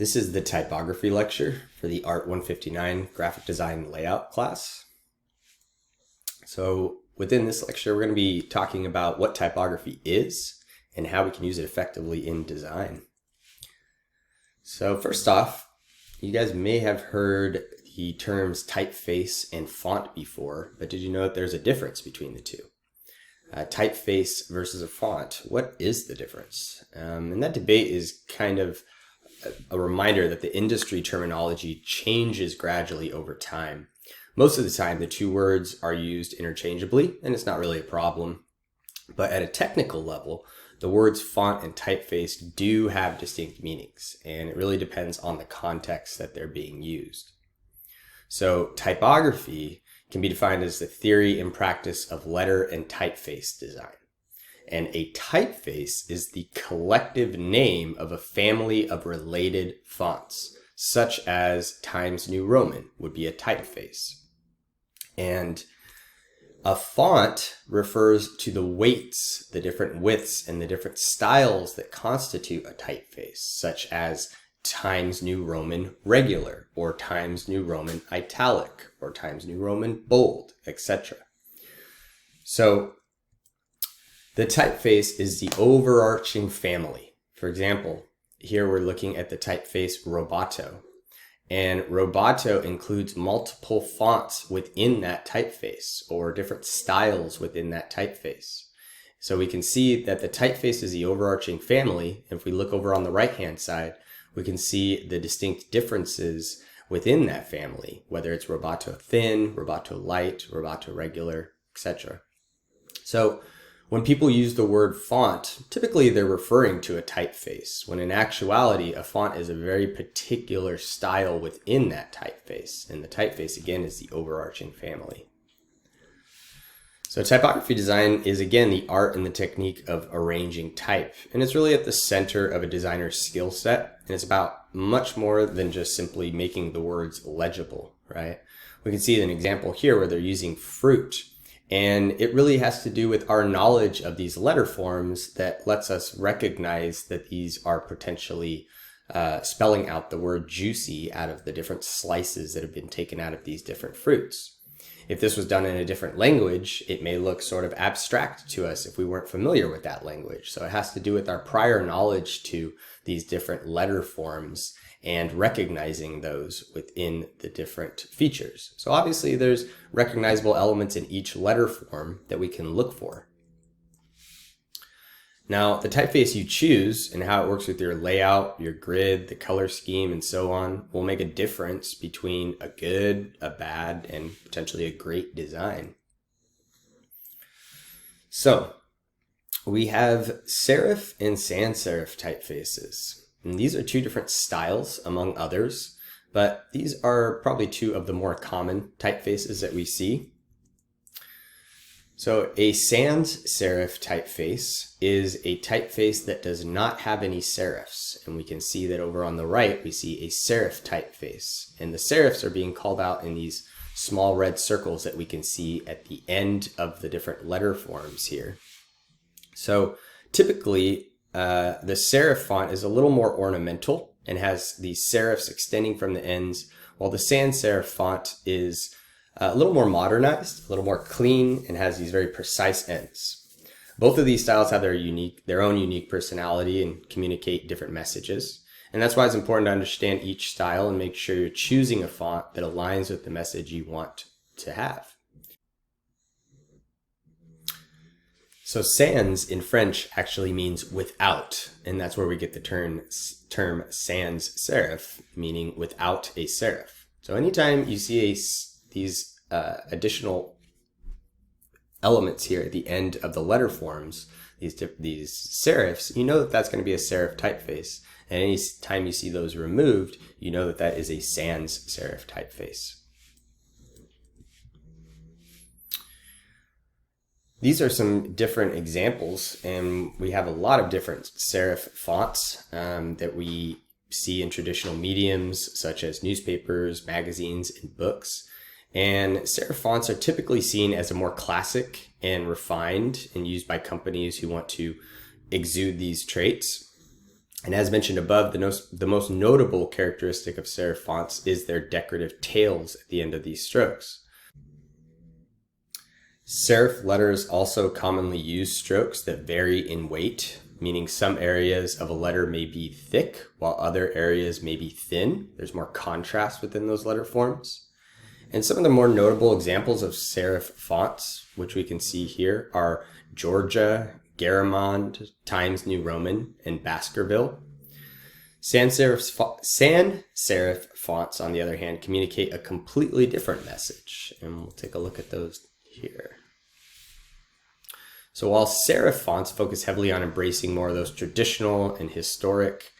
This is the typography lecture for the Art 159 graphic design layout class. So within this lecture, we're going to be talking about what typography is and how we can use it effectively in design. So first off, you guys may have heard the terms typeface and font before, but did you know that there's a difference between the two? Typeface versus a font, what is the difference? And that debate is kind of a reminder that the industry terminology changes gradually over time. Most of the time, the two words are used interchangeably, and it's not really a problem. But at a technical level, the words font and typeface do have distinct meanings, and it really depends on the context that they're being used. So typography can be defined as the theory and practice of letter and typeface design. And a typeface is the collective name of a family of related fonts, such as Times New Roman would be a typeface. And a font refers to the weights, the different widths, and the different styles that constitute a typeface, such as Times New Roman regular, or Times New Roman italic, or Times New Roman bold, etc. So the typeface is the overarching family. For example, here we're looking at the typeface Roboto. And Roboto includes multiple fonts within that typeface or different styles within that typeface. So we can see that the typeface is the overarching family. If we look over on the right-hand side, we can see the distinct differences within that family, whether it's Roboto thin, Roboto light, Roboto regular, etc. So when people use the word font, typically they're referring to a typeface, when in actuality, a font is a very particular style within that typeface. And the typeface, again, is the overarching family. So typography design is, again, the art and the technique of arranging type. And it's really at the center of a designer's skill set. And it's about much more than just simply making the words legible, right? We can see an example here where they're using fruit. And it really has to do with our knowledge of these letter forms that lets us recognize that these are potentially spelling out the word juicy out of the different slices that have been taken out of these different fruits. If this was done in a different language, it may look sort of abstract to us if we weren't familiar with that language. So it has to do with our prior knowledge to these different letter forms and recognizing those within the different features. So obviously there's recognizable elements in each letter form that we can look for. Now, the typeface you choose and how it works with your layout, your grid, the color scheme, and so on will make a difference between a good, a bad, and potentially a great design. So we have serif and sans serif typefaces. And these are two different styles among others, but these are probably two of the more common typefaces that we see. So a sans serif typeface is a typeface that does not have any serifs. And we can see that over on the right, we see a serif typeface. And the serifs are being called out in these small red circles that we can see at the end of the different letter forms here. So typically, the serif font is a little more ornamental and has these serifs extending from the ends, while the sans serif font is a little more modernized, a little more clean, and has these very precise ends. Both of these styles have their own unique personality and communicate different messages. And that's why it's important to understand each style and make sure you're choosing a font that aligns with the message you want to have. So sans in French actually means without, and that's where we get the term sans serif, meaning without a serif. So anytime you see these additional elements here at the end of the letter forms, these serifs, you know that that's going to be a serif typeface. And any time you see those removed, you know that that is a sans serif typeface. These are some different examples, and we have a lot of different serif fonts that we see in traditional mediums such as newspapers, magazines, and books. And serif fonts are typically seen as a more classic and refined and used by companies who want to exude these traits. And as mentioned above, the most notable characteristic of serif fonts is their decorative tails at the end of these strokes. Serif letters also commonly use strokes that vary in weight, meaning some areas of a letter may be thick while other areas may be thin. There's more contrast within those letter forms. And some of the more notable examples of serif fonts, which we can see here, are Georgia, Garamond, Times New Roman, and Baskerville. Sans serif fonts, on the other hand, communicate a completely different message, and we'll take a look at those here. So while serif fonts focus heavily on embracing more of those traditional and historic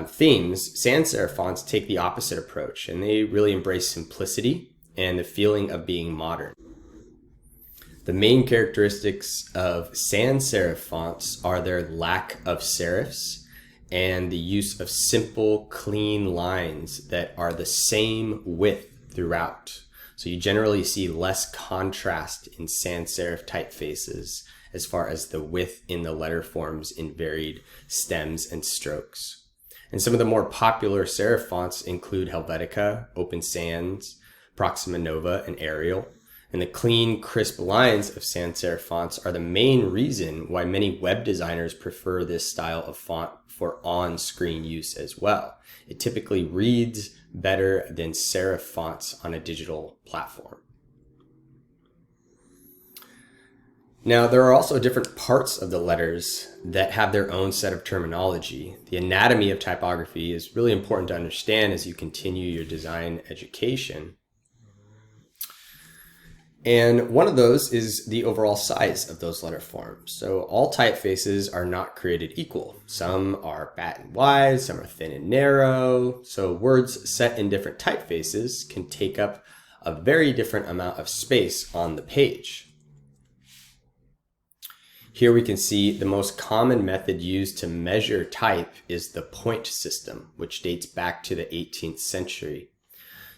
themes, sans serif fonts take the opposite approach, and they really embrace simplicity and the feeling of being modern. The main characteristics of sans serif fonts are their lack of serifs and the use of simple, clean lines that are the same width throughout. So you generally see less contrast in sans serif typefaces as far as the width in the letter forms in varied stems and strokes. And some of the more popular serif fonts include Helvetica, Open Sans, Proxima Nova, and Arial. And the clean, crisp lines of sans serif fonts are the main reason why many web designers prefer this style of font for on-screen use as well. It typically reads better than serif fonts on a digital platform. Now, there are also different parts of the letters that have their own set of terminology. The anatomy of typography is really important to understand as you continue your design education. And one of those is the overall size of those letter forms. So all typefaces are not created equal. Some are fat and wide, some are thin and narrow. So words set in different typefaces can take up a very different amount of space on the page. Here we can see the most common method used to measure type is the point system, which dates back to the 18th century.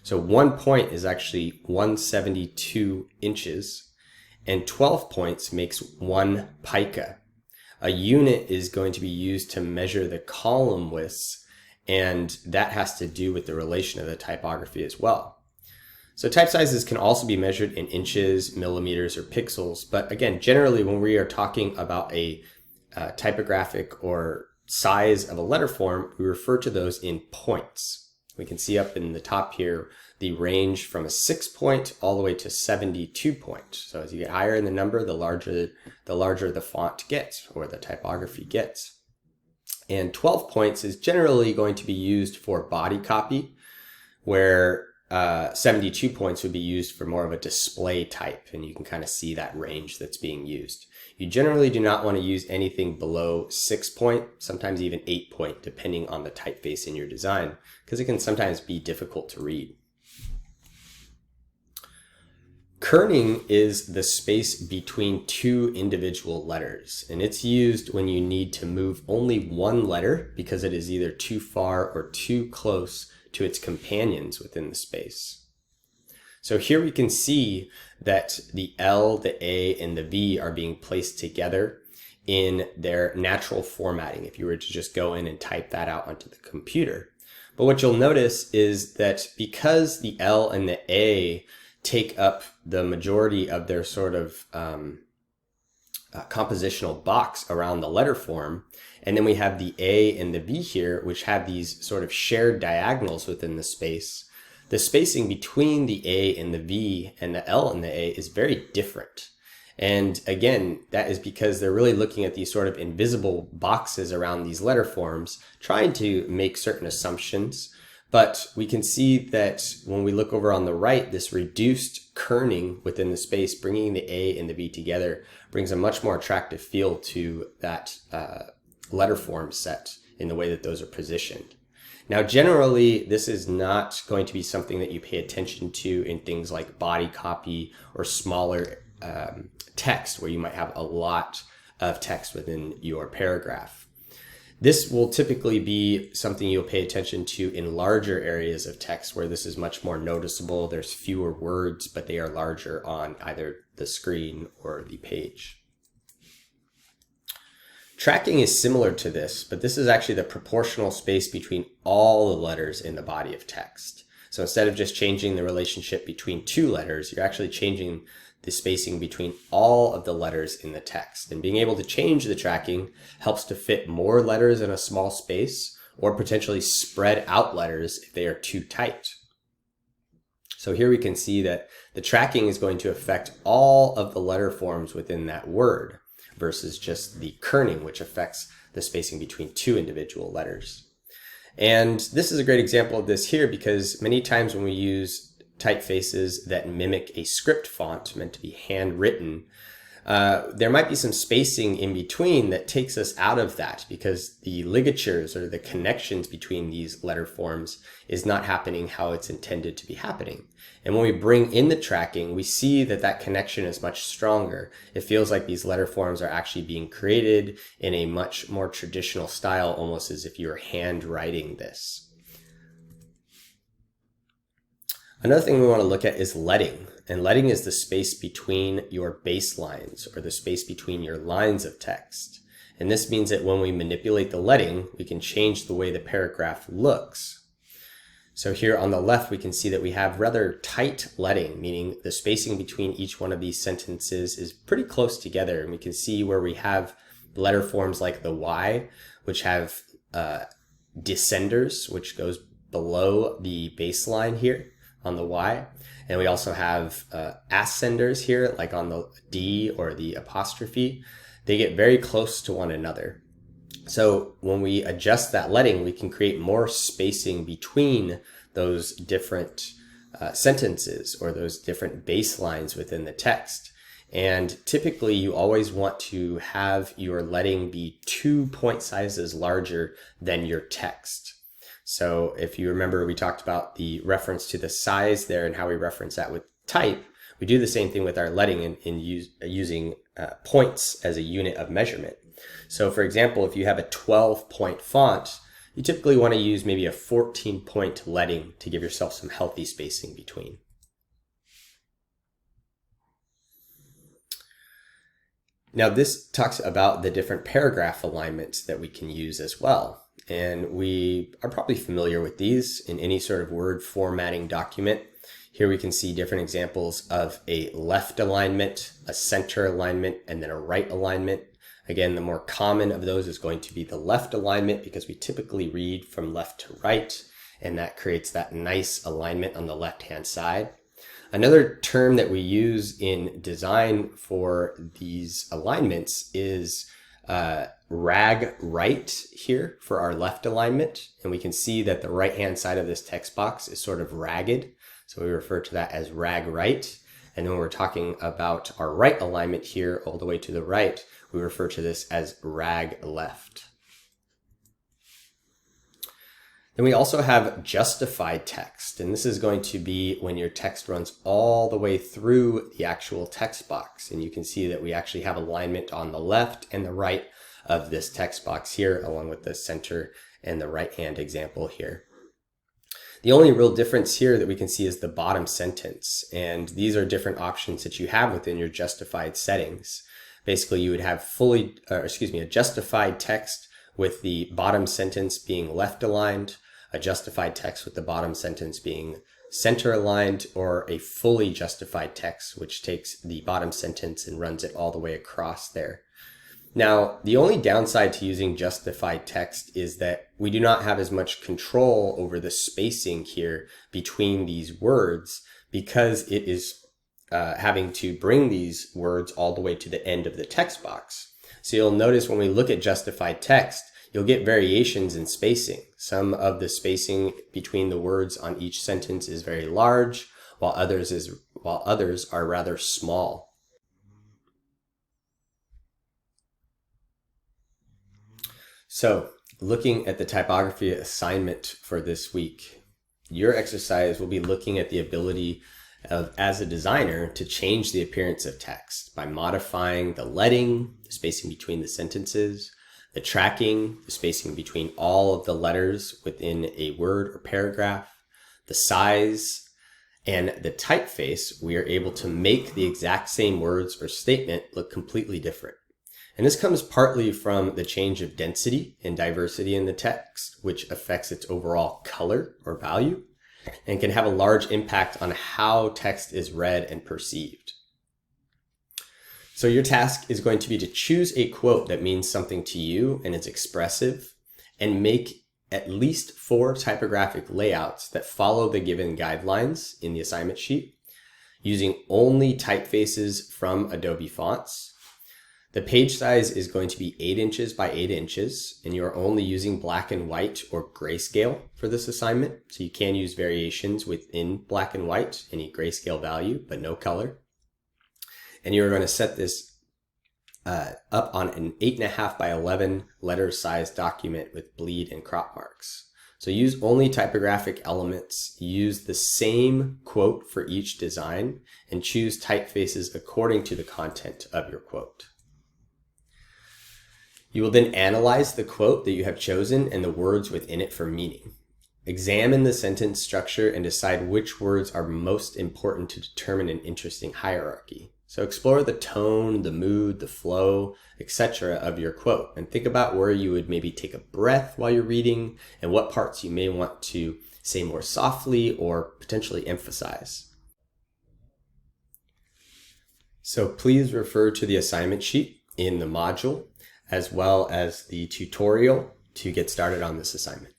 So 1 point is actually 172 inches, and 12 points makes 1 pica. A unit is going to be used to measure the column widths, and that has to do with the relation of the typography as well. So type sizes can also be measured in inches, millimeters, or pixels, but again, generally when we are talking about a typographic or size of a letter form, we refer to those in points. We can see up in the top here the range from a 6 point all the way to 72 point. So as you get higher in the number, the larger the font gets, or the typography gets. And 12 points is generally going to be used for body copy, where 72 points would be used for more of a display type, and you can kind of see that range that's being used. You generally do not want to use anything below 6 point, sometimes even 8 point, depending on the typeface in your design, because it can sometimes be difficult to read. Kerning is the space between two individual letters, and it's used when you need to move only one letter because it is either too far or too close to its companions within the space. So here we can see that the L, the A, and the V are being placed together in their natural formatting if you were to just go in and type that out onto the computer. But what you'll notice is that because the L and the A take up the majority of their sort of compositional box around the letter form, and then we have the A and the V here, which have these sort of shared diagonals within the space. The spacing between the A and the V and the L and the A is very different. And again, that is because they're really looking at these sort of invisible boxes around these letter forms, trying to make certain assumptions. But we can see that when we look over on the right, this reduced kerning within the space, bringing the A and the V together, brings a much more attractive feel to that letter form set in the way that those are positioned. Now, generally, this is not going to be something that you pay attention to in things like body copy or smaller text, where you might have a lot of text within your paragraph. This will typically be something you'll pay attention to in larger areas of text where this is much more noticeable. There's fewer words, but they are larger on either the screen or the page. Tracking is similar to this, but this is actually the proportional space between all the letters in the body of text. So instead of just changing the relationship between two letters, you're actually changing the spacing between all of the letters in the text. And being able to change the tracking helps to fit more letters in a small space, or potentially spread out letters if they are too tight. So here we can see that the tracking is going to affect all of the letter forms within that word versus just the kerning, which affects the spacing between two individual letters. And this is a great example of this here, because many times when we use typefaces that mimic a script font meant to be handwritten, there might be some spacing in between that takes us out of that, because the ligatures or the connections between these letter forms is not happening how it's intended to be happening. And when we bring in the tracking, we see that that connection is much stronger. It feels like these letter forms are actually being created in a much more traditional style, almost as if you were handwriting this. Another thing we want to look at is leading. And leading is the space between your baselines, or the space between your lines of text. And this means that when we manipulate the leading, we can change the way the paragraph looks. So here on the left, we can see that we have rather tight leading, meaning the spacing between each one of these sentences is pretty close together. And we can see where we have letter forms like the Y, which have descenders, which goes below the baseline here on the Y. And we also have ascenders here, like on the D or the apostrophe. They get very close to one another. So when we adjust that leading, we can create more spacing between those different sentences, or those different baselines within the text. And typically you always want to have your leading be 2 point sizes larger than your text. So if you remember, we talked about the reference to the size there and how we reference that with type. We do the same thing with our leading in using points as a unit of measurement. So for example, if you have a 12-point font, you typically want to use maybe a 14-point leading to give yourself some healthy spacing between. Now this talks about the different paragraph alignments that we can use as well. And we are probably familiar with these in any sort of word formatting document. Here we can see different examples of a left alignment, a center alignment, and then a right alignment. Again, the more common of those is going to be the left alignment, because we typically read from left to right, and that creates that nice alignment on the left-hand side. Another term that we use in design for these alignments is rag right here for our left alignment. And we can see that the right-hand side of this text box is sort of ragged. So we refer to that as rag right. And when we're talking about our right alignment here all the way to the right, we refer to this as rag left. Then we also have justified text, and this is going to be when your text runs all the way through the actual text box. And you can see that we actually have alignment on the left and the right of this text box here, along with the center and the right hand example here. The only real difference here that we can see is the bottom sentence, and these are different options that you have within your justified settings. Basically, you would have a justified text with the bottom sentence being left aligned, a justified text with the bottom sentence being center aligned, or a fully justified text, which takes the bottom sentence and runs it all the way across there. Now, the only downside to using justified text is that we do not have as much control over the spacing here between these words, because it is having to bring these words all the way to the end of the text box. So you'll notice when we look at justified text, you'll get variations in spacing. Some of the spacing between the words on each sentence is very large, while others are rather small. So, looking at the typography assignment for this week, your exercise will be looking at the ability of, as a designer, to change the appearance of text by modifying the leading, the spacing between the sentences, the tracking, the spacing between all of the letters within a word or paragraph, the size, and the typeface. We are able to make the exact same words or statement look completely different. And this comes partly from the change of density and diversity in the text, which affects its overall color or value, and can have a large impact on how text is read and perceived. So your task is going to be to choose a quote that means something to you and is expressive, and make at least 4 typographic layouts that follow the given guidelines in the assignment sheet, using only typefaces from Adobe Fonts. The page size is going to be 8 inches by 8 inches, and you're only using black and white or grayscale for this assignment. So you can use variations within black and white, any grayscale value, but no color. And you're going to set this up on an 8.5 by 11 letter size document with bleed and crop marks. So use only typographic elements, use the same quote for each design, and choose typefaces according to the content of your quote. You will then analyze the quote that you have chosen and the words within it for meaning. Examine the sentence structure and decide which words are most important to determine an interesting hierarchy. So explore the tone, the mood, the flow, etc. of your quote, and think about where you would maybe take a breath while you're reading and what parts you may want to say more softly or potentially emphasize. So please refer to the assignment sheet in the module as well as the tutorial to get started on this assignment.